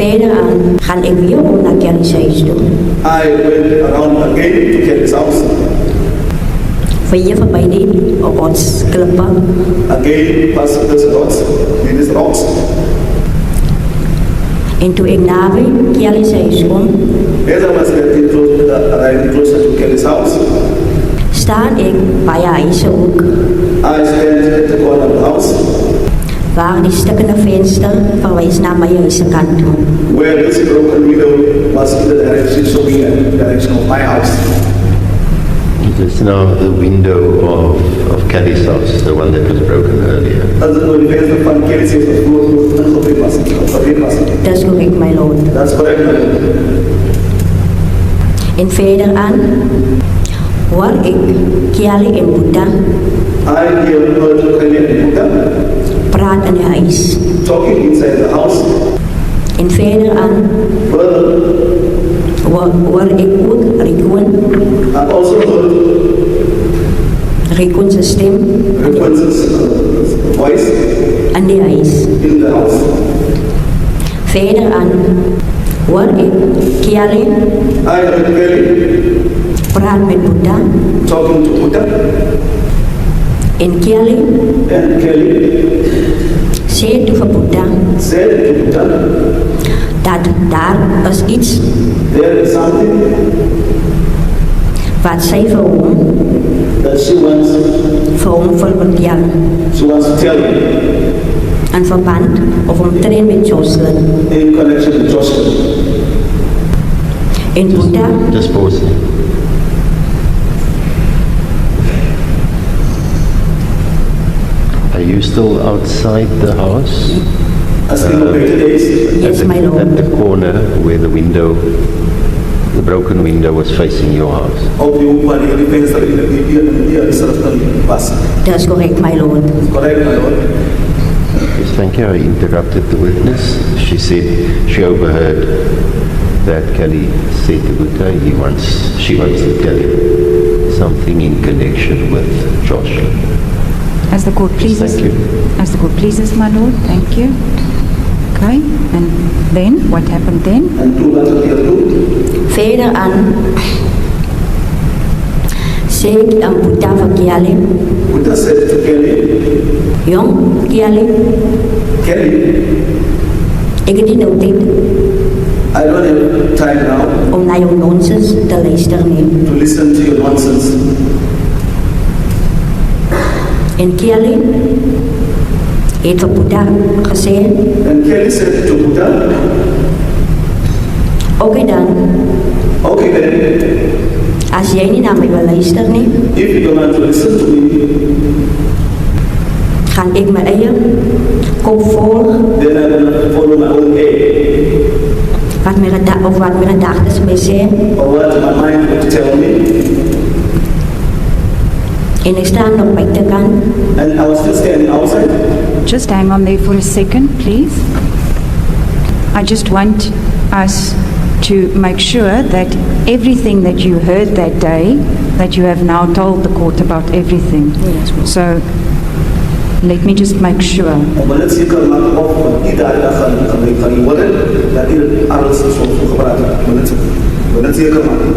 Verder aan gaan ik weer om naar Kelly's huis toe. I went around again to Kelly's house. Weer voorbij die rotsklippen. Again, past this rocks, these rocks. En toen ik naby Kelly's huis kom, As I was getting arriving closer to Kelly's house, staan ik bij haar huishoek, I stand at the corner of the house, waar die stukkende venster verwijst naar mijn huiskant toe. where this broken window was in the direction showing in the direction of my house. This is now the window of Kelly's house, the one that was broken earlier. Dat is de venster van Kelly's huis dat gebroken was. Dat is correct, my lord. That's correct, my lord. En verder aan hoor ik Kelly en Buddha I heard Kelly and Buddha praat in het huis. talking inside the house. En verder aan Further, hoor ik ook I also heard Rikun zijn stem Rickman's voice in het huis. in the house. Verder aan hoor ik Kelly I heard Kelly praat met Buddha talking to Buddha, en Kelly and Kelly zei tegen Buddha said to Buddha, dat daar is iets there is something wat zij voor that she wants wil vertellen to tell you in verband of omtrent met Joshlin. in connection with Joshlin. En Buddha Just pause. Are you still outside the house? As in the later days, Yes, my lord. At the corner where the window, the broken window was facing your house. of the woman in the venster in the certain was Dat is correct, my lord. correct, my lord. Yes, thank you. I interrupted the witness. She said she overheard that Kelly said to Buddha she wants to tell him something in connection with Joshlin. As the court pleases. Thank you. As the court pleases, my lord. Thank you. Okay, and then, what happened then? And two letters here too. Verder aan zei ik aan Buddha van Kelly, Buddha said to Kelly, jong Kelly, Kelly, ik heb niet tijd I don't have time now om naar jouw nonsens te luisteren. to listen to your nonsense. En Kelly heeft voor Buddha gezegd, And Kelly said to Buddha, oké dan, okay then, als jij niet naar mij wil luisteren, if you don't want to listen to me, ga ik mijn eigen kop volgen, then I will follow my own way, wat mijn gedachten mij zeggen. or what my mind would tell me. En ik sta nog bij de kant. And I was still standing outside. Just hang on there for a second, please. I just want us to make sure that everything that you heard that day, that you have now told the court about everything. Yes, ma'am. So, let me just make sure. Maar net zeker maken op van iedere dag gaan je worden, dat hier alles zo gepraat wordt. Maar net zeker maken.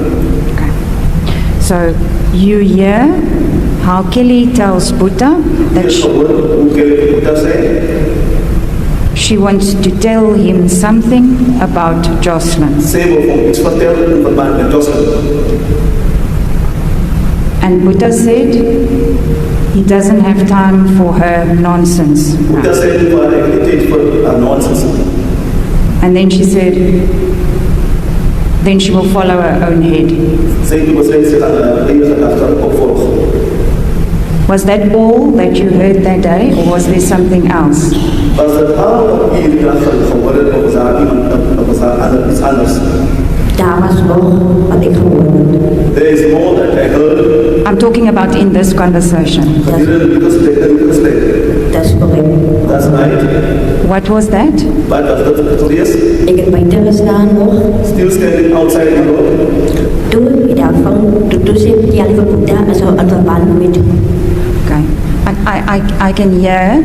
Okay. So, you hear how Kelly tells Buddha that Hier gewoon hoe Kelly Buddha zei, she wants to tell him something about Joshlin. zij wil iets vertellen in verband met Joshlin. And Buddha said he doesn't have time for her nonsense. Buddha now. zei voor haar niet voor haar nonsense. And then she said, then she will follow her own head. Zij was ze gaan enige gedachten opvolgen. Was that all that you heard that day, or was there something else? Was dat allemaal iedere dag geworden of was daar iemand of was daar iets anders? Daar was nog wat ik gehoord heb. There is more that I heard. I'm talking about in this conversation. But didn't because Dat is correct. that's right. What was that? But dat is Ik heb buiten gestaan nog. still standing outside the door. Toen ik daarvan, toen zei ik ja, lieve Buddha, also in verband met. Okay. I can hear.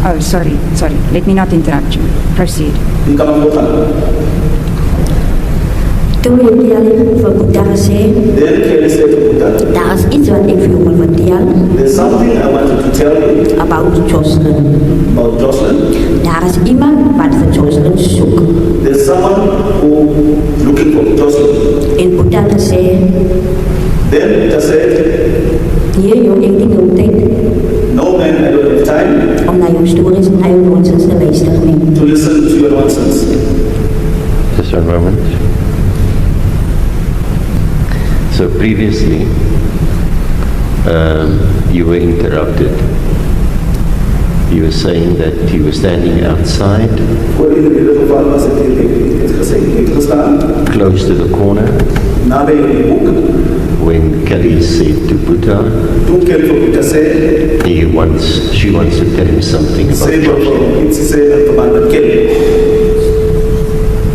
Oh, sorry. Let me not interrupt you. Proceed. Die kan aangaan. Toen heeft Kelly vir Boeta gesê, Then Kelly said to Buddha, daar is iets wat ek vir jou wil vertel there's something I wanted to tell you about Joshlin. about Joshlin. Daar is iemand wat vir Joshlin soek. There's someone who looking for Joshlin. En Boeta het gesê, Then Buddha said, hier jou ek nie nou tyd no man, I don't have time om na jou stories en na jou nonsens te luister nie. to listen to your nonsense. Just one moment. So previously, you were interrupted. You were saying that you were standing outside, Voor iedere geval was het gezegd, ik gestaan, close to the corner, nabij die boek. when Kelly said to Buddha, Toen Kelly voor Buddha zei, she wants to tell him something about zei Joshlin. voor iets zei in verband met Kelly.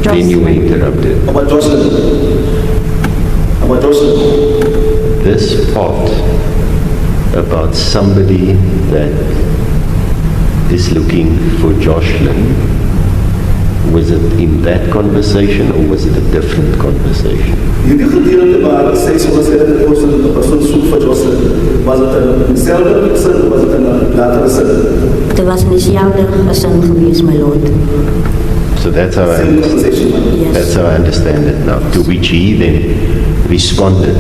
Then you were interrupted. About Joshlin. About Joshlin. This part about somebody that is looking for Joshlin, was it in that conversation or was it a different conversation? Jullie gedeelte waar zij zoals de persoon zoekt voor Joshlin, was het een dezelfde zin of was het een latere zin? Dit was in dieselfde gesin gewees, my lord. So that's how Same conversation. that's how I understand it now. To which he then responded,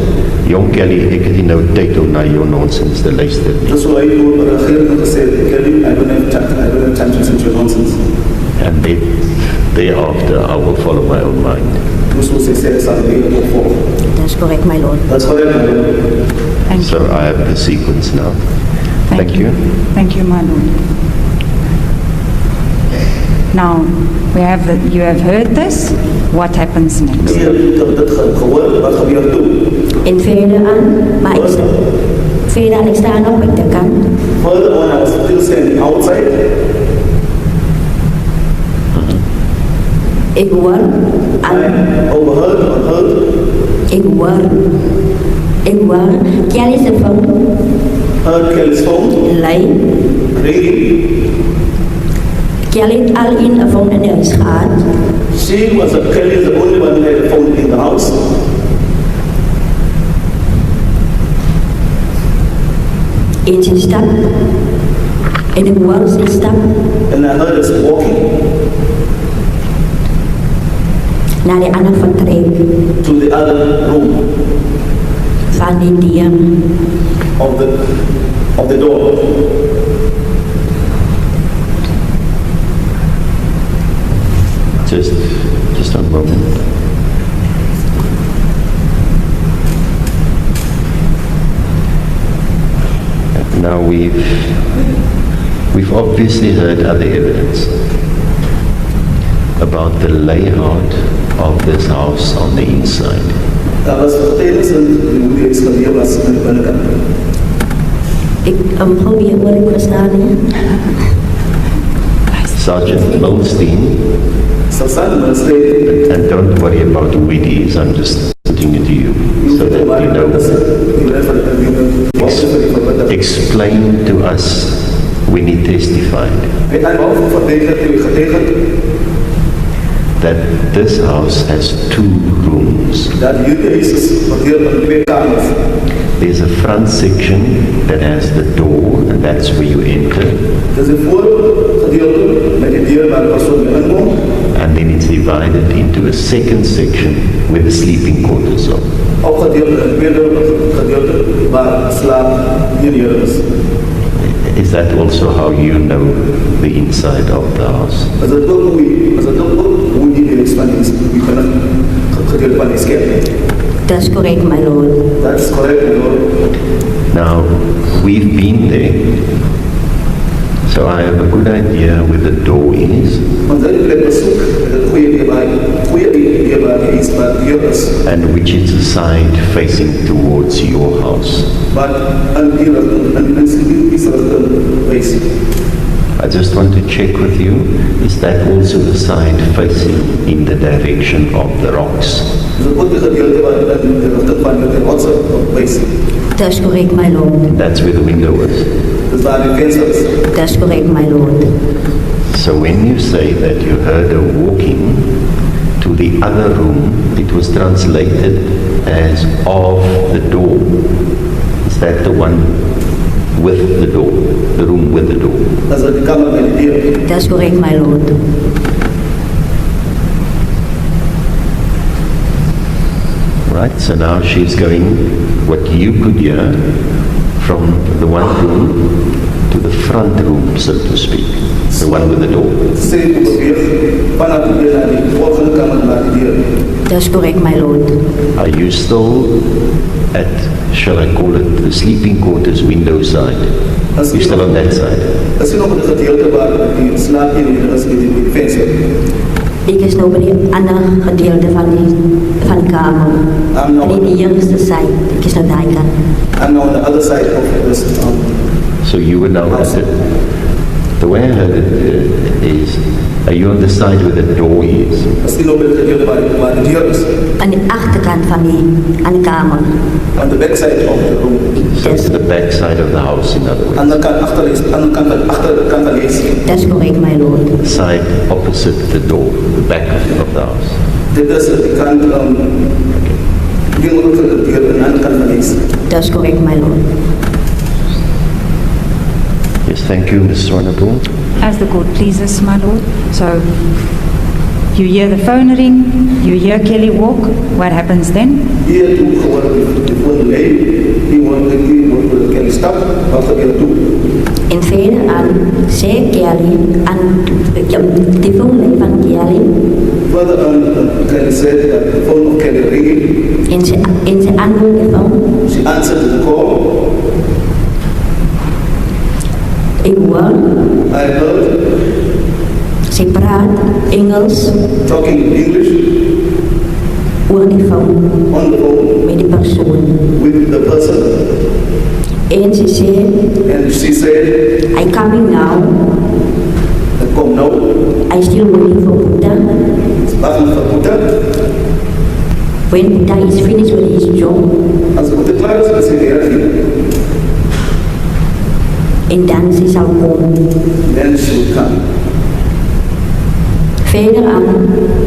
Jong Kelly, ek het nie nou tyd om na jou nonsens te luister nie. Dus hoe hij toen reageerde en gezegd, Kelly, I don't have time to listen to your nonsense. And then thereafter I will follow my own mind. Dus hoe zij zei, zal ik ook volgen. Dat is correct, my lord. Dat is correct. Thank So you. I have the sequence now. Thank you. Thank you, my lord. Now, you have heard this. What happens next? Je hebt dit gehoord, wat gebeurt toen? En verder aan, ik sta nog op de kant. Further on, I was still standing outside. Ik hoor aan, I overheard, ik hoor Kelly's phone heard Kelly's phone lei. ringing. Kelly het al in een phone in huis gehad. Kelly is the only one who had a phone in the house. En ze stap. En ik hoor ze stap And I heard us walking naar de andere vertrek to the other room van die deur. of the door. Just one moment. Now we've obviously heard other evidence about the layout of this house on the inside. Daar was vertelens en hoe die explodeer was aan de binnenkant. Ik probeer wat ik verstaan. Sergeant Milstein, Sergeant Milstein, and don't worry about who it is, I'm just putting it to you so that you know. Explain to us when he testified that this house has 2 rooms. There's a front section that has the door, and that's where you enter. And then it's divided into a second section where the sleeping quarters are. Is that also how you know the inside of the house? Dat is correct, my lord. That's correct, my lord. Now, we've been there, so I have a good idea where the door is. And which is the side facing towards your house. I just want to check with you, is that also the side facing in the direction of the rocks? Dus het ook die gedeelte waar de richting van de rotsen wijst. Dat is correct, my lord. That's where the window is. Dus waar de venster is. Dat is correct, my lord. So when you say that you heard her walking to the other room, it was translated as of the door. Is that the one with the door? The room with the door? Dat is de kamer met de deur. Dat is correct, my lord. Right, so now she's going, what you could hear, from the one room to the front room, so to speak. The one with the door. Sê hoe beweeg vanaf die deur naar die volgende kamer naar die deur. Dat is correct, my lord. Are you still at, shall I call it, the sleeping quarters window side? You're still on that side? Is nog een gedeelte waar die slaapkamer is met die venster. Ik is nou bij die andere gedeelte van die kamer. En in die eerste zijde. Ik is nou daar kant. I'm now on the other side of this. So you were now at it. The way I heard it is, are you on the side where the door is? Is nog een gedeelte waar de deur is. Aan de achterkant van die kamer. On the back side of the room. So it's the back side of the house, in other words. Aan de kant achter is, aan de kant van is. Dat is correct, my lord. Side opposite the door, the back of the house. Dit is de kant, die moet de deur aan de kant van is. Dat is correct, my lord. Yes, thank you, Ms. Swanepoel. As the court pleases, my lord. So, you hear the phone ring, you hear Kelly walk. What happens then? Hier toe gewoon de phone lei, die wordt Kelly stap, wat gebeurt toe? En verder aan zei Kelly, aan de phone van Kelly. Further on, Kelly said that the phone of Kelly ringing. En ze antwoordde de phone. She answered the call. Ik hoor, I heard ze praat Engels talking English oor die phone on the phone met die persoon. with the person, En ze zei, and she said, I coming now, "Come now, I still waiting for Buddha. wacht nog voor Buddha. When Buddha is finished with his job, Als Buddha klaar is met zijn werk, en dan ze zal komen. then she would come." Verder aan,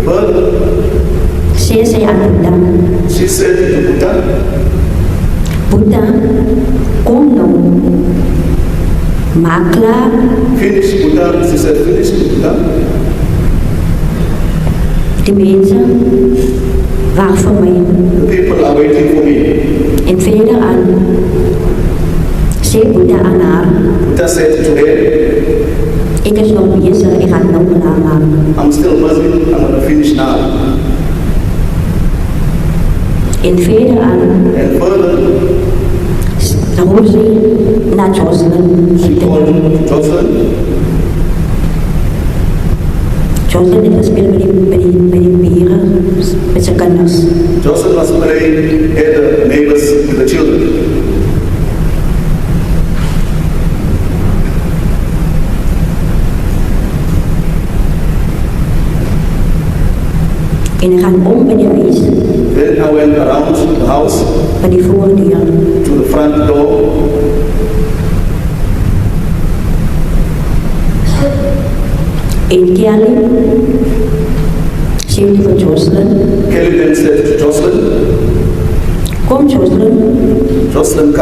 Further, zei zij aan Buddha, she said to Buddha, Buddha, kom nou, maak klaar, "Finish Buddha." She said, "Finish Buddha." de mensen wachten voor mij. The people are waiting for me. En verder aan, zei Buddha aan haar, Buddha said to her, ik is nog bezig, ik ga het nog klaar maken. "I'm still busy. I'm going to finish now." En verder aan, And further, roep ze naar Joshlin. she called Joshlin. Joshlin heeft gespeeld met die beren, met zijn kinders. Joshlin was playing at the neighbors with the children. En ik ga om bij de huis, Then I went around the house bij die voordeur. to the front door. En Kelly zei voor Joshlin, Kelly then said to Joshlin, kom Joshlin, "Joshlin,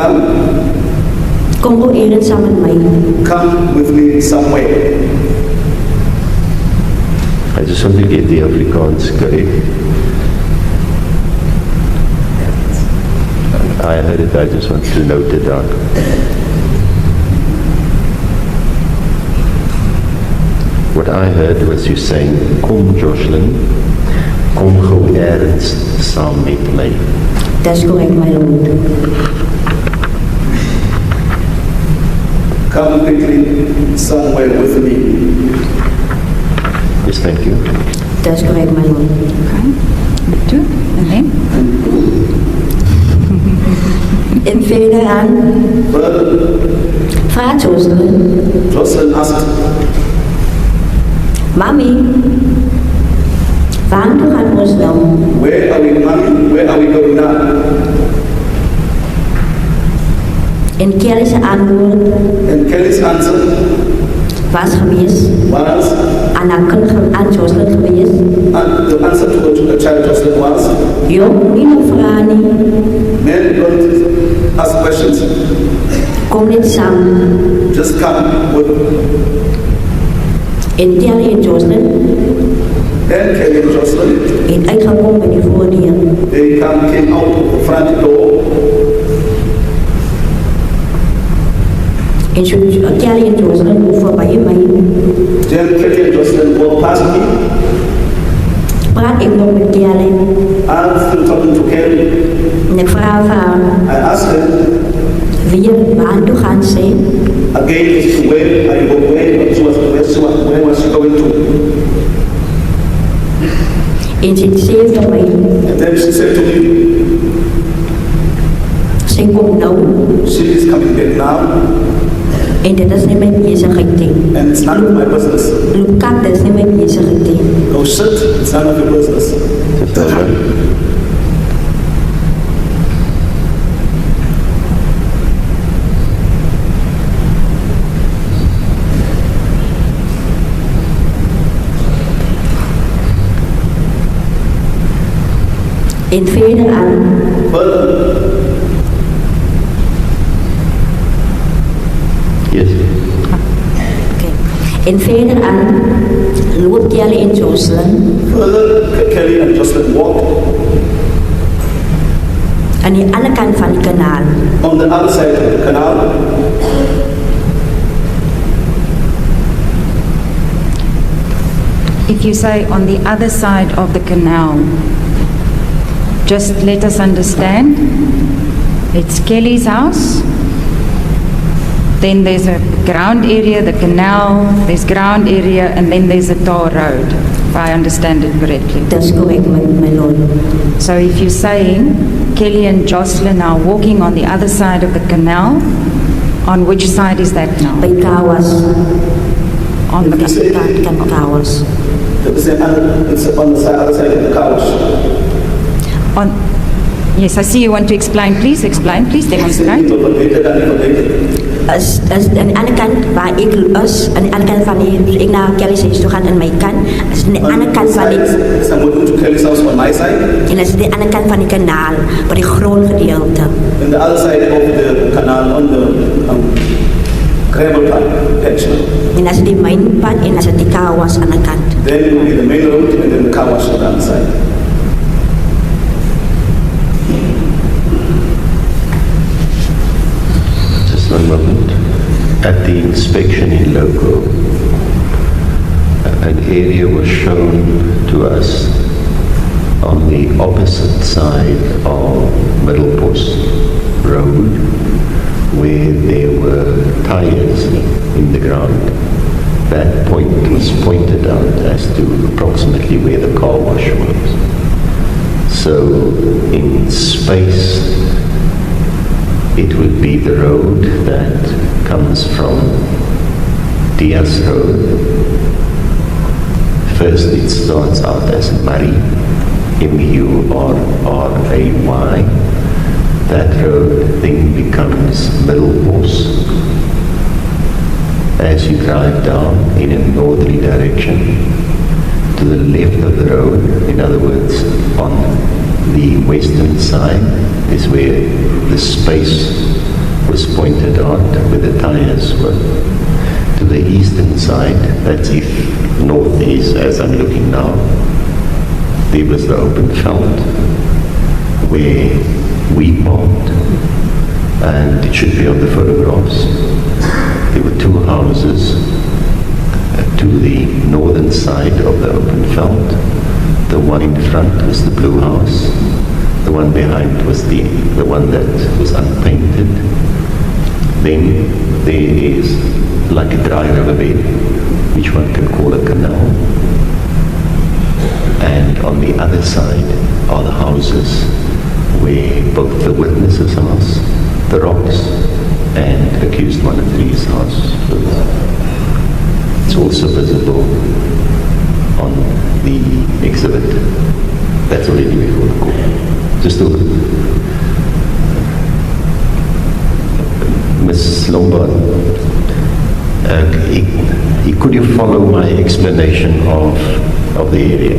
kom gewoon ergens samen met mij. come with me somewhere." I just want to get the Afrikaans correct. I heard it, I just want to note it down. What I heard was you saying, kom Joshlin, kom gou ergens saam met my. Dat is correct, my lord. Come quickly somewhere with me. Yes, thank you. Dat is correct, my lord. Okay. Two, and then? En verder aan, Further, Vraag Joshlin. Joshlin asked, Mami, waar toe gaan ons nou? where are we, mommy? Where are we going now? En Kelly's antwoord And Kelly's answer was geweest, was, aan Joshlin geweest. and the answer to the child Joshlin was, Jong, nie nog vragen nie. men don't ask questions, Kom net samen. just come with. En Kelly en Joshlin Then Kelly and Joshlin, het uitgekomen bij die voordeur. they came out of the front door. En zo Kelly en Joshlin voorbij mij. Then Kelly and Joshlin walked past me. Praat ik nog met Kelly. I'm still talking to Kelly. En ik vraag haar, I asked her wie waar toe gaan ze? again as to where I go, where was she going to? En ze zei tegen mij, And then she said to me, ze komt nou. she is coming back now, En dit is niet mijn bezigheid. and it's none of my business. Look, dat is niet mijn bezigheid. Go sit, it's none of your business. Sister, En verder aan, Further, yes. en verder aan loopt Kelly en Joshlin Kelly and Joshlin walked aan die andere kant van die kanaal. on the other side of the canal. If you say on the other side of the canal, just let us understand. It's Kelly's house. Then there's a ground area, the canal, there's ground area, and then there's a tar road, if I understand it correctly. Dat is correct, my lord. So if you're saying Kelly and Joshlin are walking on the other side of the canal, on which side is that now? Bij Kawas, On the kant kan Kawas. It's on the other side of the couch. on. Yes, I see you want to explain. Please explain. Please demonstrate. Is aan de andere kant waar ik is, aan de andere kant van die, ik naar Kelly's huis toe gaan aan mijn kant, is aan de andere kant van die, So I'm going to Kelly's house on my side, en is de andere kant van die kanaal, bij die grondgedeelte. and the other side of the canal on the gravel patch. En dat is die mijn pad en dat is die Kawas aan de kant. Then it will be the main road and then the car wash on the other side. Just one moment. At the inspection in loco, an area was shown to us on the opposite side of Middle Post Road, where there were tires in the ground. That point was pointed out as to approximately where the car wash was. So in space, it would be the road that comes from Diaz Road. First it starts out as Murray, M-U-R-R-A-Y. That road then becomes Middle Post. As you drive down in a northerly direction, to the left of the road, in other words, on the western side, is where the space was pointed out, where the tires were. To the eastern side, that's if north is, as I'm looking now, there was the open veld where we parked, and it should be on the photographs. There were two houses to the northern side of the open veld. The one in front was the blue house. The one behind was the one that was unpainted. Then there is like a dry riverbed, which one can call a canal. And on the other side are the houses where both the witnesses' house, the rocks, and accused 103's house. It's also visible on the exhibit. That's already before the court. Just over. Ms. Lombard, could you follow my explanation of the area?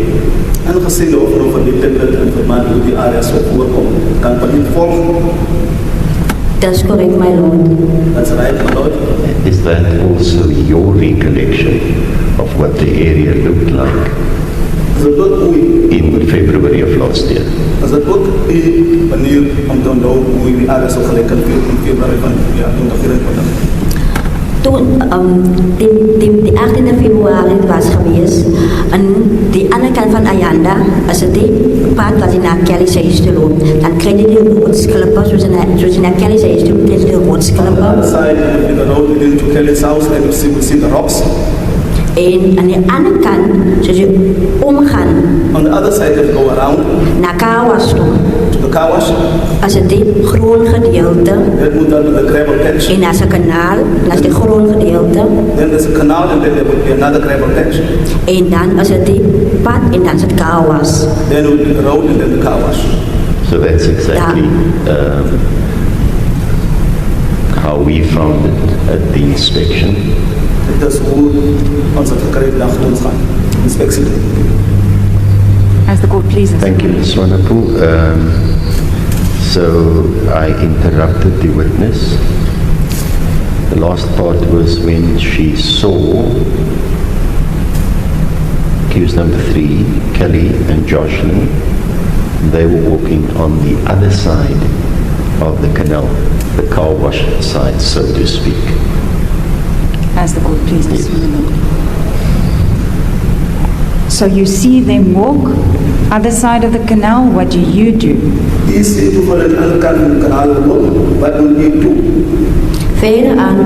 En gezien de overal van die template en verband hoe die areas op voorkomen, kan ik niet volgen. That's correct, my lord. That's right, my lord. Is that also your recollection of what the area looked like Is het ook hoe in February of last year? is het ook een manier om te onthouden hoe die areas op gelijk in februari van 2024? Toen, die 18 februari was geweest, en die andere kant van Ayanda, als het die pad was naar Kelly's huis te lopen, dan kreeg je die roodsklippen, zoals je naar Kelly's huis toe, kreeg je die On the roodsklippen. other side, in the road leading to Kelly's house, and you see the rocks. En aan de andere kant, zoals je omgaan On the other side, you go around naar Kawas toe, to the car wash. als het die groen gedeelte, That would be the gravel patch. en als een kanaal, dat is die groen gedeelte, Then there's a canal, and then there would be another gravel patch. en dan is het die pad, en dan is het Kawas. Then it would be the road, and then the car wash. So that's exactly how we found it at the inspection. Dat is hoe onze gekregen dag doen gaan. Inspectie. As the court pleases. Thank you, Ms. Swanepoel. So I interrupted the witness. The last part was when she saw accused number 3, Kelly and Joshlin. They were walking on the other side of the canal, the car wash side, so to speak. As the court pleases. Yes. So you see them walk other side of the canal. What do? Die zit voor een andere kant van het kanaal lopen. Wat doen die toe? Verder aan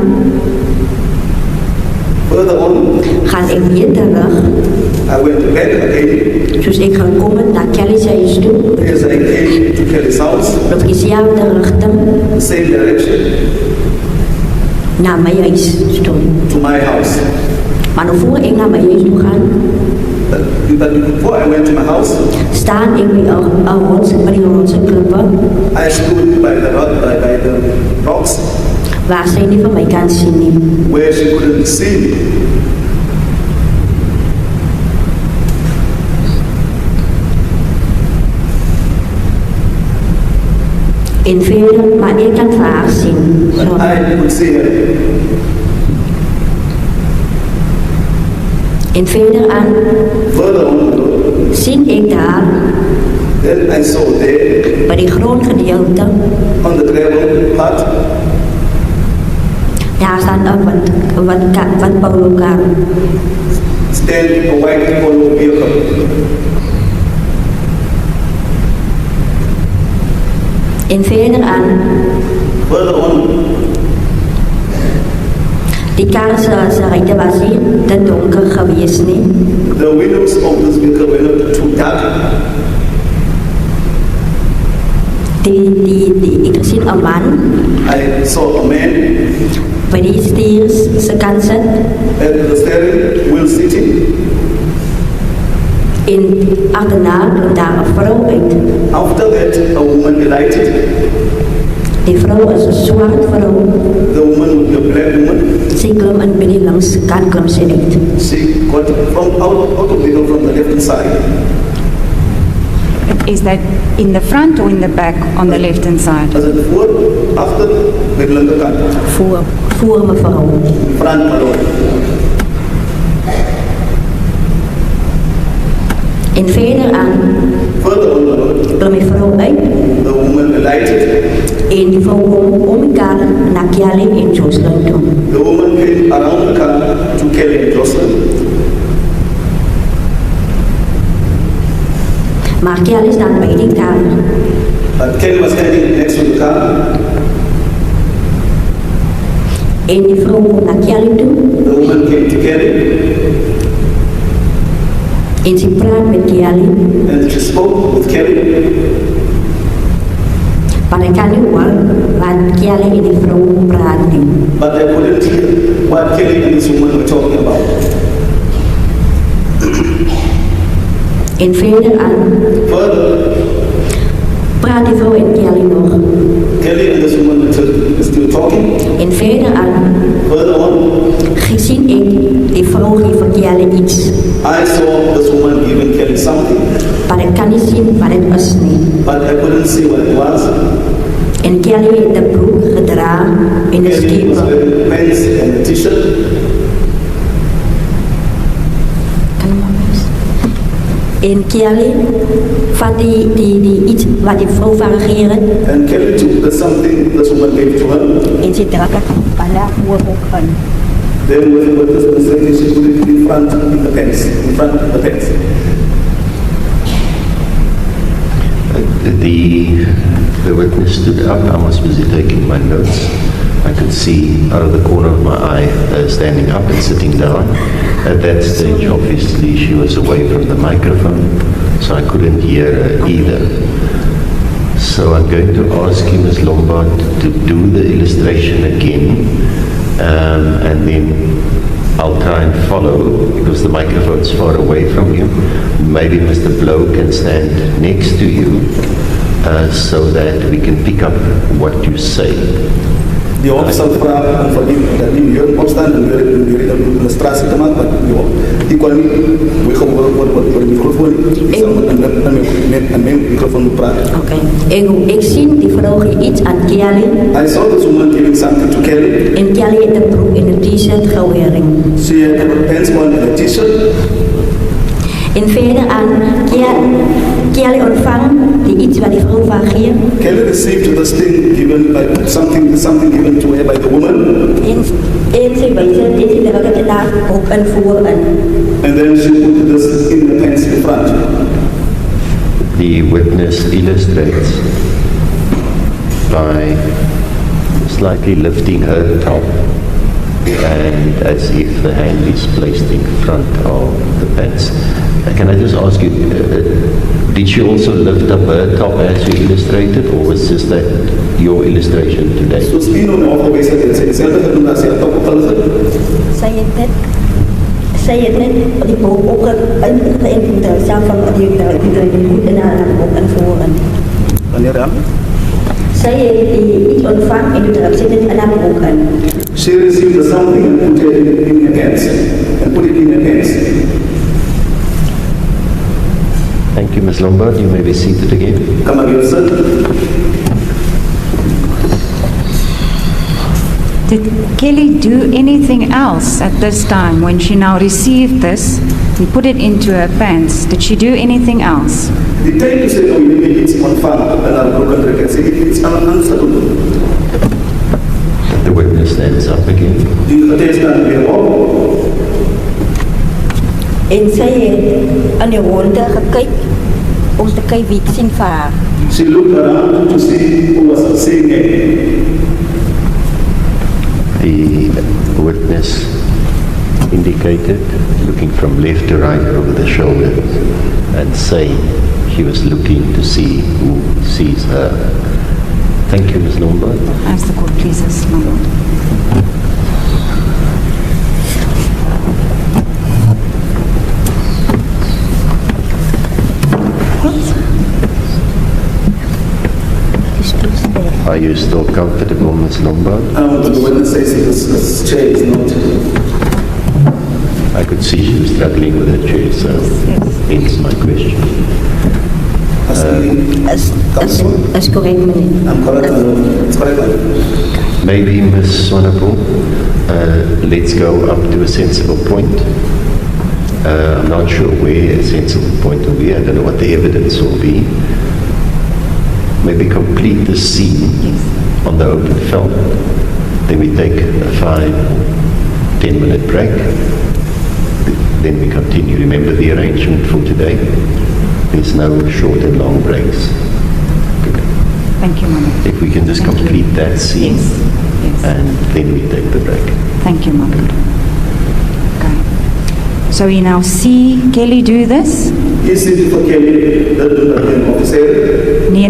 Further on, ga ik weer terug, I went back again. zoals ik gekomen naar Kelly's huis toe, As I came to Kelly's house, op diezelfde richting the same direction naar mijn huis toe. to my house. Maar nog voor ik naar mijn huis toe ga, But before I went to my house, staan ik bij die rotse klippen, I stood by the rocks waar zij niet van mij kan zien. where she couldn't see me. In verder, maar ik kan het haar zien. But Zo. I could see her. En verder aan Further on the road, zie ik daar, then I saw there bij die groen gedeelte, on the gravel path, daar staan ook wat polo-kar. stand a white polo vehicle. En verder aan, Further on, die kar ze rijden was hier te donker geweest niet. the windows of this vehicle were not too dark. Ik zie een man I saw a man bij die stiers ze kan zitten. at the steering wheel sitting. En achterna komt daar een vrouw uit. After that, a woman alighted. Die vrouw is een zwarte vrouw. The woman would be a black woman. Ze kwam en bij die langs kant kwam ze uit. She got out of the hill from the left side. Is that in the front or in the back on the left hand side? As it voor, achter, met de linkerkant. Voor mevrouw. Front, my lord. En verder aan Further on the road, kwam die vrouw uit. the woman alighted. En die vrouw kwam om elkaar naar Kelly en Joshlin toe. The woman came around the car to Kelly and Joshlin. Maar Kelly staat bij die kar. But Kelly was standing next to the car. En die vrouw kwam naar Kelly toe. The woman came to Kelly En ze praat met Kelly. and she spoke with Kelly. Maar ik kan niet horen wat Kelly en die vrouw praat. but I couldn't hear what Kelly and this woman were talking about. En verder aan Further, praat die vrouw en Kelly nog. Kelly and this woman were still talking. En verder aan Further on, gezien ik die vrouw geeft voor Kelly iets. I saw this woman giving Kelly something, Maar ik kan niet zien wat het is niet. but I couldn't see what it was. En Kelly heeft de broek gedragen in de Kelly was stiepen. wearing pants and a t-shirt. Kan je maar eens. En Kelly vat die iets wat die vrouw van regeren. And Kelly took the something this woman gave to her. En ze trok het vandaag ook aan. Then with this person, she put it in front of the pants, in front of the pants. The witness stood up. I was busy taking my notes. I could see out of the corner of my eye standing up and sitting down. At that stage, obviously, she was away from the microphone, so I couldn't hear her either. So I'm going to ask you, Ms. Lombard, to do the illustration again, and then I'll try and follow because the microphone's far away from you. Maybe Mr. Blow can stand next to you so that we can pick up what you say. Die officer vraagt van dat die hier opstaan en weer in de straat zitten maken, maar die kon niet, we gaan voor de microfoon, en mijn microfoon moet praten. Oké. Ik zie die vrouw iets aan Kelly. I saw this woman giving something to Kelly. En Kelly heeft de broek in de t-shirt geweering. She had her pants on and a t-shirt. En verder aan Kelly ontvangt die iets wat die vrouw van geeft. Kelly received this thing given by something given to her by the woman. En ze wijzen, dit is de welke daar ook en voor en. And then she put this in the pants in front. The witness illustrates by slightly lifting her top and as if the hand is placed in front of the pants. Can I just ask you, did she also lift up her top as you illustrated, or was just that your illustration today? So spino na ako basic and say self na nung nasa top of the Zij het net, die broek ook in de zelf van die goed en aan ook en voor en. Wanneer aan? Zij heeft die iets ontvangt en doet er zit het aan ook aan. She received something and put it in her hands and put it in her hands. Thank you, Ms. Lombard. You may be seated again. Come again, sir. Did Kelly do anything else at this time when she now received this and put it into her pants? Did she do anything else? The time to say no, maybe it's one farm and our broken record say it's unanswerable. The witness stands up again. Die getuigen weer op. En zij heeft aan de ronde gekeken om te kijken wie het zien van haar. She looked around to see who was saying it. The witness indicated, looking from left to right over the shoulder, and saying she was looking to see who sees her. Thank you, Ms. Lombard. As the court pleases, my lord. Are you still comfortable, Ms. Lombard? The witness says this chair is not. I could see she was struggling with her chair, so hence my question. Is correct, meneer. I'm correct, it's correct. Maybe, Ms. Swanepoel, let's go up to a sensible point. I'm not sure where a sensible point will be. I don't know what the evidence will be. Maybe complete the scene on the open film. Then we take a 5-10 minute break. Then we continue. Remember the arrangement for today? There's no short and long breaks. Good. Thank you, my lord. If we can just complete that scene, Yes. and then we take the break. Thank you, my lord. Okay. So we now see Kelly do this? Is it for Kelly that the officer? Nee.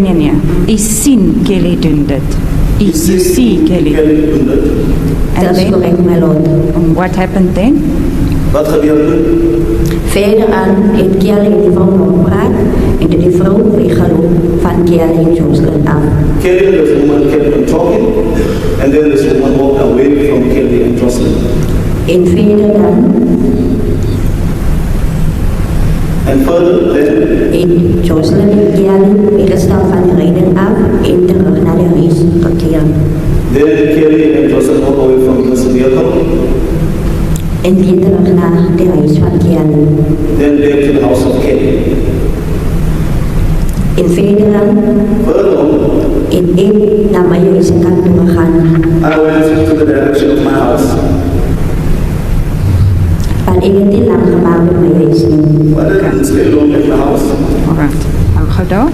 U sien Kelly doen dit. You see Kelly. Kelly doen dit. And Dat is then, correct, my lord. what happened then? Wat gebeurt er? Verder aan heeft Kelly die vrouw opgepraat en de vrouw weggelopen van Kelly en Joshlin af. Kelly and this woman kept on talking, and then this woman walked away from Kelly and Joshlin. En verder dan And further, then heeft Joshlin en Kelly weggestapt van de rijden af en terug naar de huis gekeerd. Kelly and Joshlin walked away from this vehicle, En weer terug naar de huis van Kelly. then back to the house of Kelly. En verder dan Further on, en ik naar mijn huiskant toe gegaan. I went to the direction of my house. Want ik heb niet lang gemaakt met mijn huis niet. But I didn't stay long at my house. All right. Hou gou daar.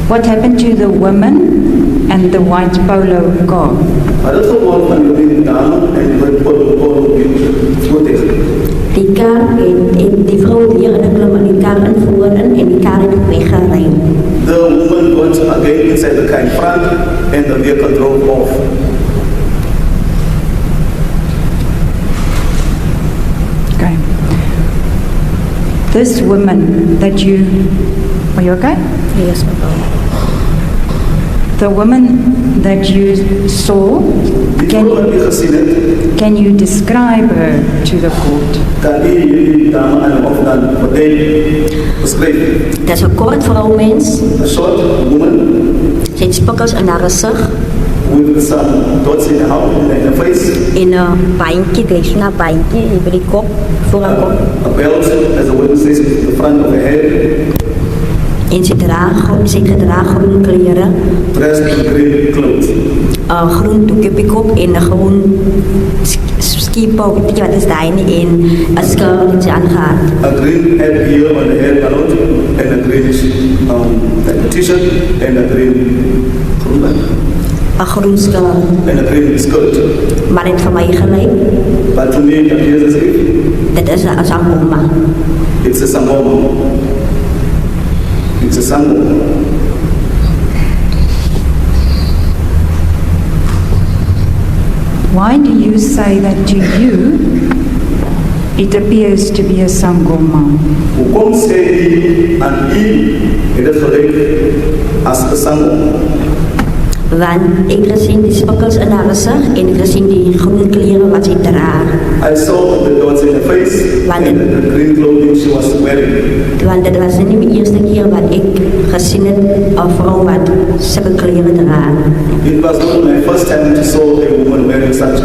What happened to the woman and the white polo car? Maar dat gewoon van die dame en die polo voor tegen. Die kar en die vrouw weer in de kar invoeren en die kar heeft weggereden. The woman got again inside the car in front, and the vehicle drove off. Okay. This woman that you... Are you okay? Yes, mevrouw. The woman that you saw, Die vrouw wat je gezien hebt, can you describe her to the court? kan die dame aan of dan beschrijven. Dat is een kort vrouwmens. A short woman Ze heeft spikkels in haar gezicht. with some dots in her face, In een bandje, er is een bandje over die kop, voor haar kop. a belt, as the witness says, in the front of her head, En ze heeft gedragen groen kleren. dressed in green clothes. Een groen doekje op je kop en een groen skipo, weet je wat is dat? En een skirt die ze aangehad. A green head here on the head ballot, and a greenish t-shirt, and a Een groen skirt. green skirt. Maar het voor mij gelijk, But to me, it appears as if dat is een sangoma. it's a sangoma. It's a sangoma. Why do you say that to you it appears to be a sangoma? Hoekom sê u aan u het dit gelyk as 'n sangoma? Want ik heb gezien die spikkels in haar gezicht en ik heb gezien die groen kleren wat ze draagt. I saw the dots in her face and the green clothing she was wearing. Want dat was niet de eerste keer wat ik gezien heb een vrouw wat zulke kleren draagt. It was not my first time to saw a woman wearing such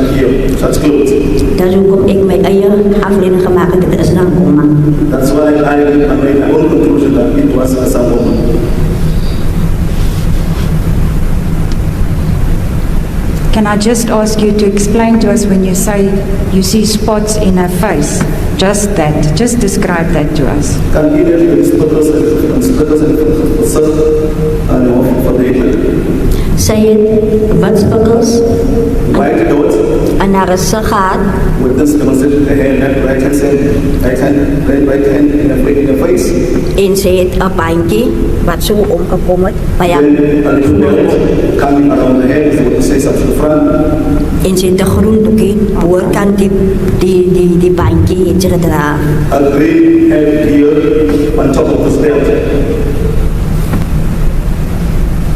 clothes. Dat is hoe ik mijn eigen afleiding gemaakt heb, dat is een sangoma. That's why I made my own conclusion that it was a sangoma. Can I just ask you to explain to us when you say you see spots in her face? Just that. Just describe that to us. Kan u net die spikkels en gesig aan of van die Zij heeft wat spikkels white dots in haar gezicht gehad with this demonstrated the hand, right hand side, right hand in her face. en ze heeft een bandje wat zo omgekomen bij haar. Then a little belt coming around the head, so it says up to the front. En ze heeft een groen doekje, voorkant die bandje heeft ze gedragen. A green head here on top of this belt.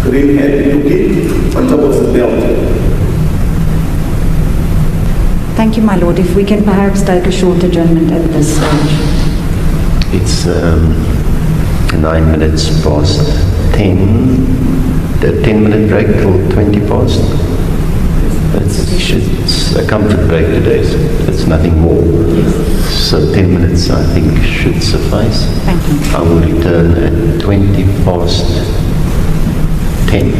Green head looking on top of this belt. Thank you, my lord. If we can perhaps take a short adjournment at this stage. It's 9 minutes past 10. The 10-minute break till 20 past. It's a comfort break today, so it's nothing more. So 10 minutes, I think, should suffice. Thank you. I will return at 20 past 10.